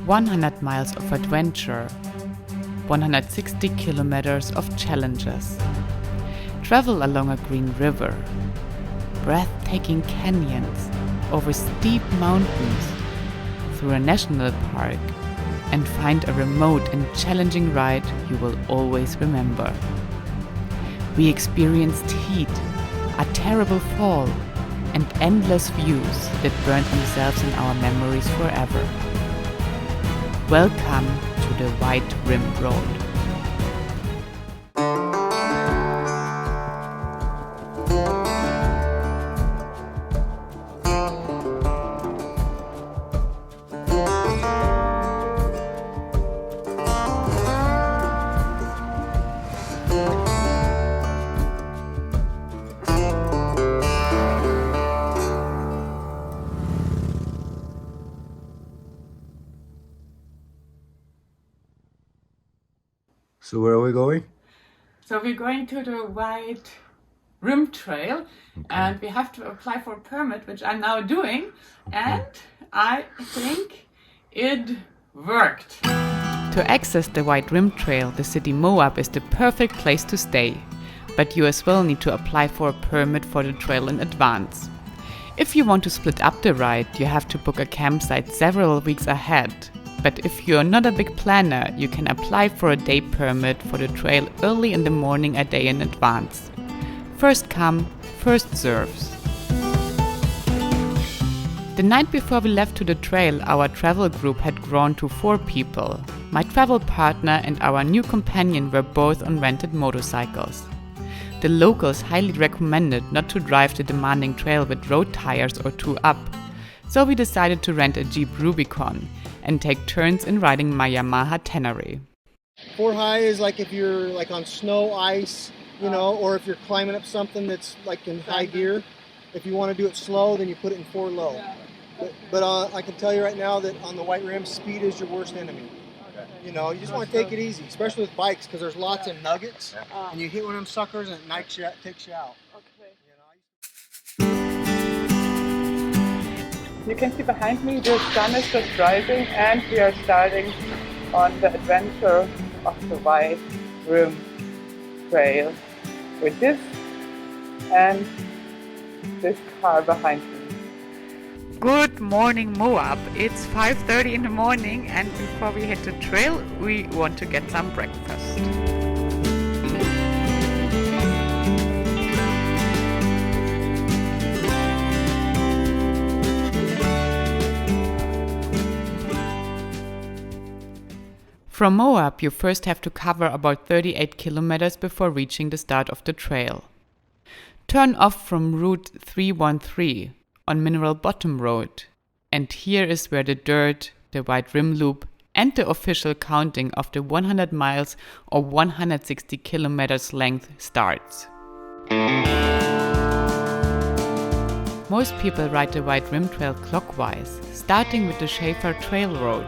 100 miles of adventure, 160 kilometers of challenges. Travel along a green river, breathtaking canyons, over steep mountains, through a national park, and find a remote and challenging ride you will always remember. We experienced heat, a terrible fall, and endless views that burned themselves in our memories forever. Welcome to the White Rim Road. So where are we going? So we're going to the White Rim Trail, and we have to apply for a permit, which I'm now doing, and I think it worked. To access the White Rim Trail, the city Moab is the perfect place to stay, but you as well need to apply for a permit for the trail in advance. If you want to split up the ride, you have to book a campsite several weeks ahead. But if you're not a big planner, you can apply for a day permit for the trail early in the morning a day in advance. First come, first serves. The night before we left to the trail, our travel group had grown to 4 people. My travel partner and our new companion were both on rented motorcycles. The locals highly recommended not to drive the demanding trail with road tires or 2 up. So we decided to rent a Jeep Rubicon and take turns in riding my Yamaha Tenere. 4 high is like if you're like on snow, ice, you know, or if you're climbing up something that's like in high gear. If you want to do it slow, then you put it in 4 low. Yeah. But I can tell you right now that on the White Rim, speed is your worst enemy. You know, you just want to take it easy, especially with bikes, because there's lots of nuggets, and you hit one of them suckers and it takes you out. You can see behind me the sun is just rising, and we are starting on the adventure of the White Rim Trail with this and this car behind me. Good morning, Moab. It's 5:30 in the morning, and before we hit the trail, we want to get some breakfast. From Moab, you first have to cover about 38 kilometers before reaching the start of the trail. Turn off from Route 313 on Mineral Bottom Road, and here is where the dirt, the White Rim Loop, and the official counting of the 100 miles or 160 kilometers length starts. Most people ride the White Rim Trail clockwise, starting with the Schaefer Trail Road.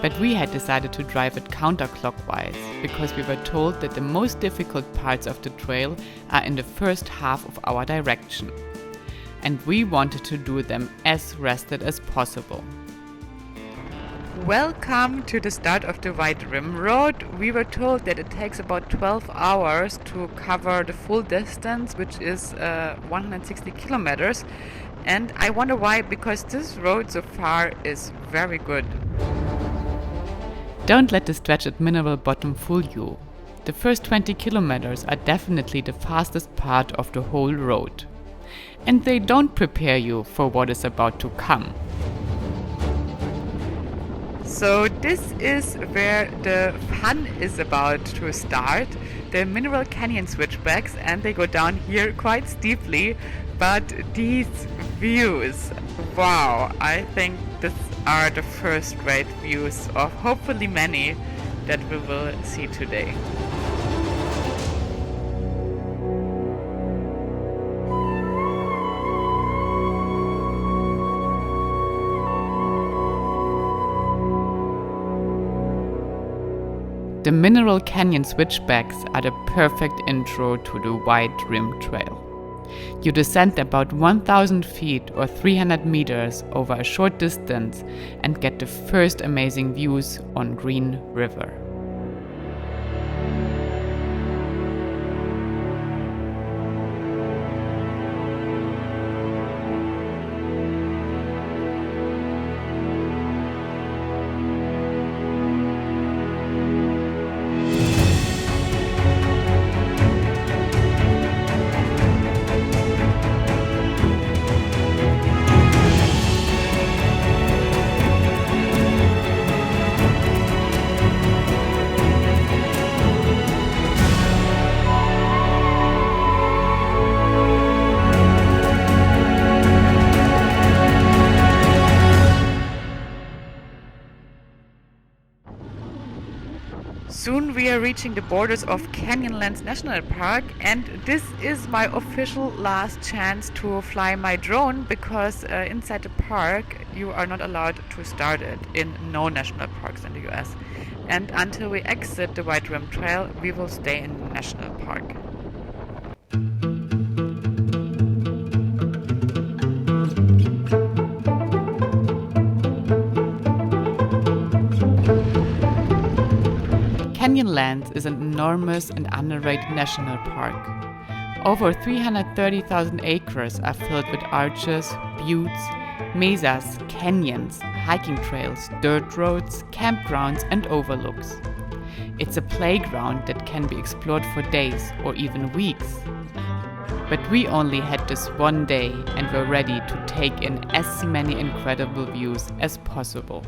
But we had decided to drive it counterclockwise because we were told that the most difficult parts of the trail are in the first half of our direction. And we wanted to do them as rested as possible. Welcome to the start of the White Rim Road. We were told that it takes about 12 hours to cover the full distance, which is 160 kilometers. And I wonder why, because this road so far is very good. Don't let the stretch at Mineral Bottom fool you. The first 20 kilometers are definitely the fastest part of the whole road. And they don't prepare you for what is about to come. So this is where the fun is about to start. The Mineral Canyon switchbacks, and they go down here quite steeply, but these views, wow, I think these are the first great views of hopefully many that we will see today. The Mineral Canyon switchbacks are the perfect intro to the White Rim Trail. You descend about 1000 feet or 300 meters over a short distance and get the first amazing views on Green River. Soon we are reaching the borders of Canyonlands National Park, and this is my official last chance to fly my drone, because inside the park you are not allowed to start it in no national parks in the US. And until we exit the White Rim Trail, we will stay in the national park. Canyonlands is an enormous and underrated national park. Over 330,000 acres are filled with arches, buttes, mesas, canyons, hiking trails, dirt roads, campgrounds and overlooks. It's a playground that can be explored for days or even weeks. But we only had this one day and were ready to take in as many incredible views as possible.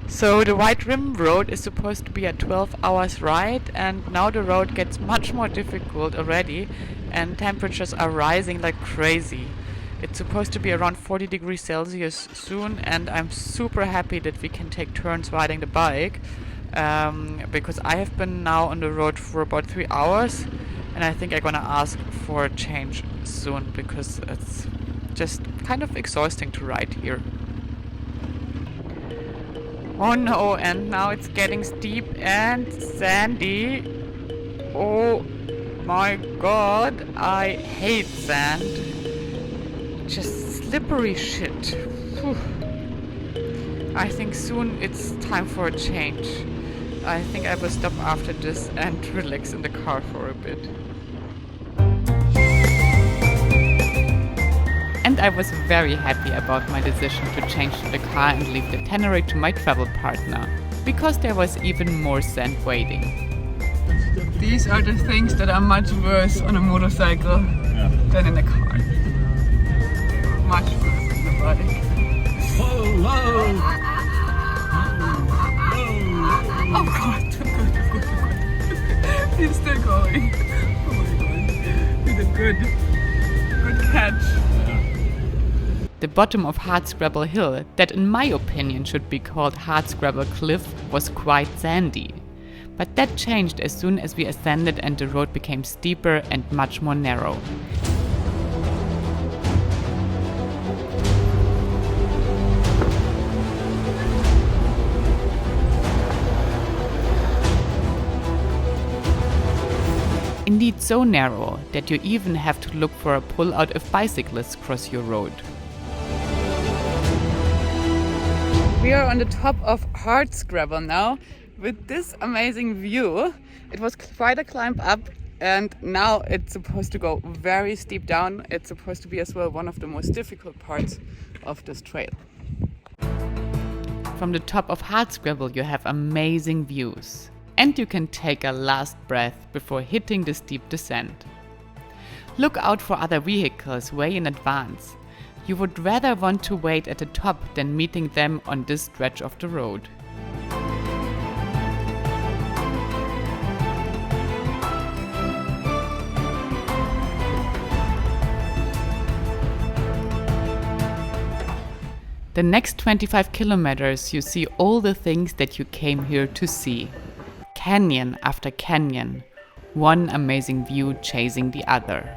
So the White Rim Road is supposed to be a 12 hours ride, and now the road gets much more difficult already and temperatures are rising like crazy. It's supposed to be around 40 degrees Celsius soon, and I'm super happy that we can take turns riding the bike, because I have been now on the road for about 3 hours and I think I'm gonna ask for a change soon, because it's just kind of exhausting to ride here. Oh no, and now it's getting steep and sandy. Oh my god, I hate sand. Just slippery shit. Whew. I think soon it's time for a change. I think I will stop after this and relax in the car for a bit. And I was very happy about my decision to change the car and leave the Tenere to my travel partner, because there was even more sand waiting. These are the things that are much worse on a motorcycle than in a car. Much worse on the bike. Whoa, whoa! Oh god, good. He's still going. Oh my god. You did good catch. The bottom of Hardscrabble Hill, that in my opinion should be called Hardscrabble Cliff, was quite sandy. But that changed as soon as we ascended and the road became steeper and much more narrow. Indeed so narrow that you even have to look for a pull-out if bicyclists cross your road. We are on the top of Hardscrabble now with this amazing view. It was quite a climb up, and now it's supposed to go very steep down. It's supposed to be as well one of the most difficult parts of this trail. From the top of Hardscrabble you have amazing views, and you can take a last breath before hitting the steep descent. Look out for other vehicles way in advance. You would rather want to wait at the top than meeting them on this stretch of the road. The next 25 kilometers you see all the things that you came here to see. Canyon after canyon, one amazing view chasing the other.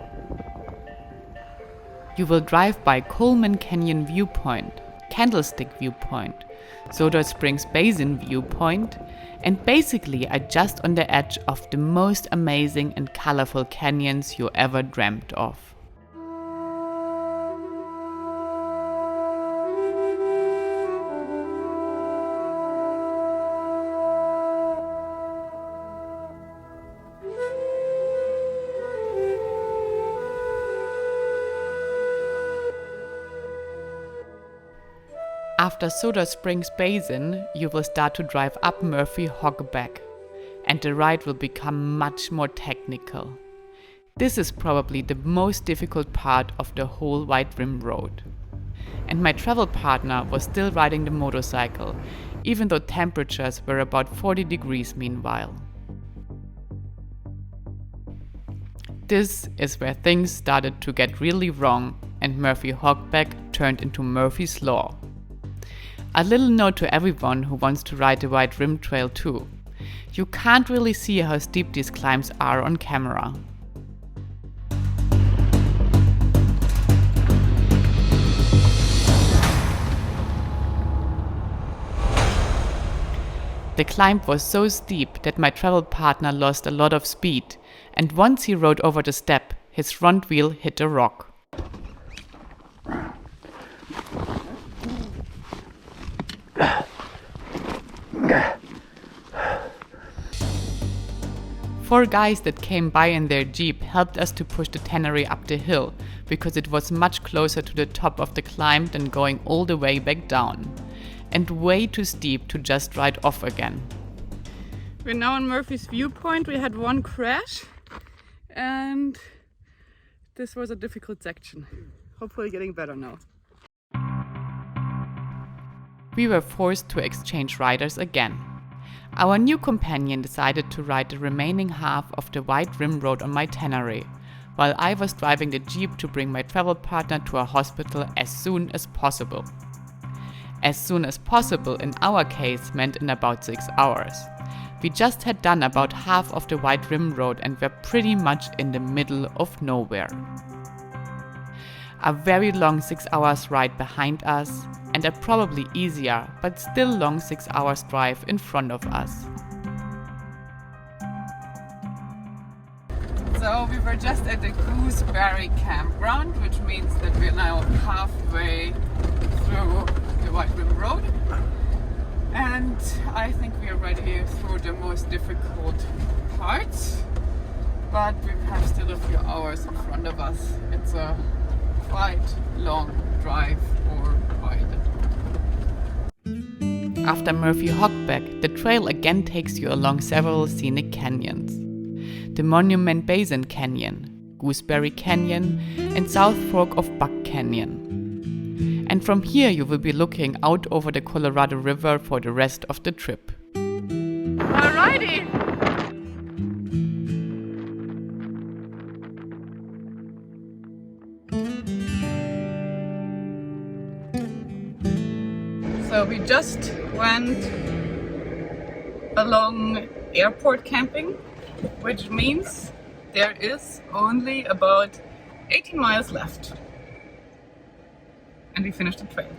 You will drive by Coleman Canyon Viewpoint, Candlestick Viewpoint, Soda Springs Basin Viewpoint, and basically are just on the edge of the most amazing and colorful canyons you ever dreamt of. After Soda Springs Basin, you will start to drive up Murphy Hogback, and the ride will become much more technical. This is probably the most difficult part of the whole White Rim Road. And my travel partner was still riding the motorcycle, even though temperatures were about 40 degrees meanwhile. This is where things started to get really wrong, and Murphy Hogback turned into Murphy's Law. A little note to everyone who wants to ride the White Rim Trail too. You can't really see how steep these climbs are on camera. The climb was so steep that my travel partner lost a lot of speed, and once he rode over the step, his front wheel hit a rock. Four guys that came by in their Jeep helped us to push the tannery up the hill, because it was much closer to the top of the climb than going all the way back down, and way too steep to just ride off again. We're now on Murphy's Viewpoint. We had one crash, and this was a difficult section. Hopefully getting better now. We were forced to exchange riders again. Our new companion decided to ride the remaining half of the White Rim Road on my tannery, while I was driving the Jeep to bring my travel partner to a hospital as soon as possible. As soon as possible in our case meant in about 6 hours. We just had done about half of the White Rim Road and were pretty much in the middle of nowhere. A very long 6 hours ride behind us, and a probably easier but still long 6 hours drive in front of us. So we were just at the Gooseberry campground, which means that we're now halfway through the White Rim Road. And I think we are already through the most difficult parts, but we have still a few hours in front of us. It's a quite long drive or ride. After Murphy Hogback, the trail again takes you along several scenic canyons. The Monument Basin Canyon, Gooseberry Canyon, and South Fork of Buck Canyon. And from here you will be looking out over the Colorado River for the rest of the trip. Alrighty! So we just went along airport camping, which means there is only about 18 miles left. And we finished the trail.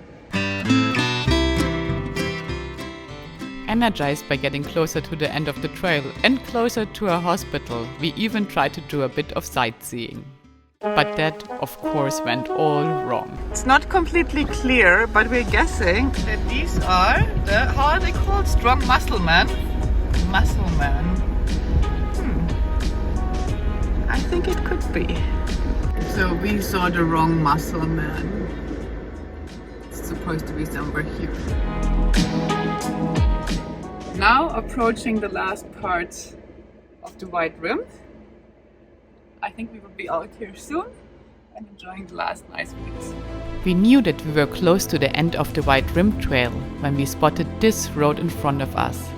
Energized by getting closer to the end of the trail and closer to a hospital, we even tried to do a bit of sightseeing. But that, of course, went all wrong. It's not completely clear, but we're guessing that these are the, how are they called? Strong muscle men? Muscle men. I think it could be. So we saw the wrong Muscle Man. It's supposed to be somewhere here. Now approaching the last parts of the White Rim. I think we will be out here soon and enjoying the last nice weeks. We knew that we were close to the end of the White Rim Trail when we spotted this road in front of us,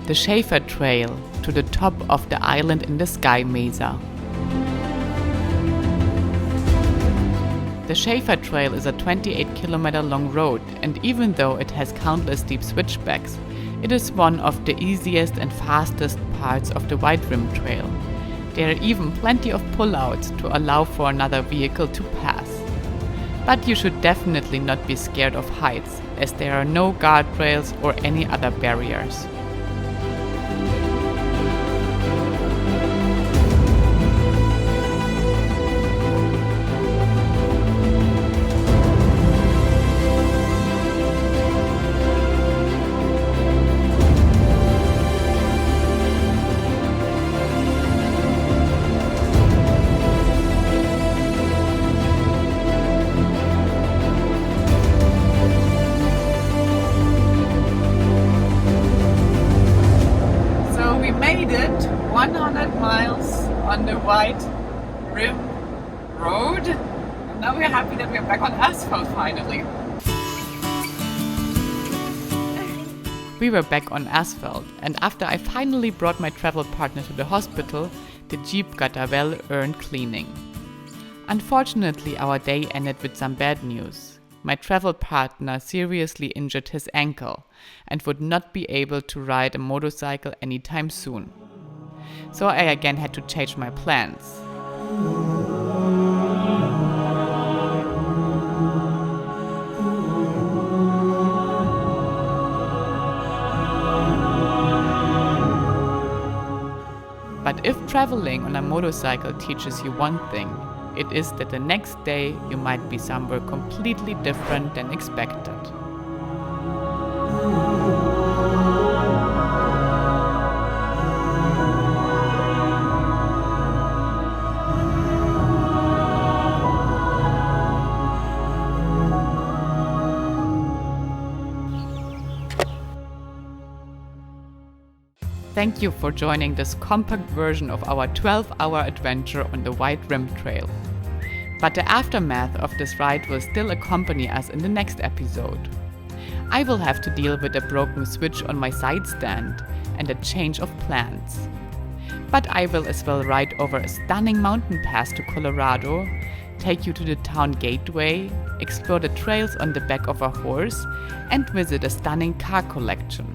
the Schaefer Trail to the top of the Island in the Sky Mesa. The Schaefer Trail is a 28-kilometer long road, and even though it has countless steep switchbacks, it is one of the easiest and fastest parts of the White Rim Trail. There are even plenty of pullouts to allow for another vehicle to pass. But you should definitely not be scared of heights, as there are no guardrails or any other barriers. Made it 100 miles on the White Rim Road, and now we're happy that we're back on asphalt finally. We were back on asphalt, and after I finally brought my travel partner to the hospital, the Jeep got a well-earned cleaning. Unfortunately, our day ended with some bad news. My travel partner seriously injured his ankle and would not be able to ride a motorcycle anytime soon. So I again had to change my plans. But if traveling on a motorcycle teaches you one thing, it is that the next day you might be somewhere completely different than expected. Thank you for joining this compact version of our 12-hour adventure on the White Rim Trail. But the aftermath of this ride will still accompany us in the next episode. I will have to deal with a broken switch on my side stand and a change of plans. But I will as well ride over a stunning mountain pass to Colorado, take you to the town gateway, explore the trails on the back of a horse, and visit a stunning car collection.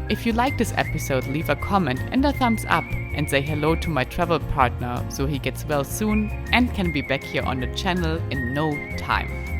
If you like this episode, leave a comment and a thumbs up and say hello to my travel partner so he gets well soon and can be back here on the channel in no time.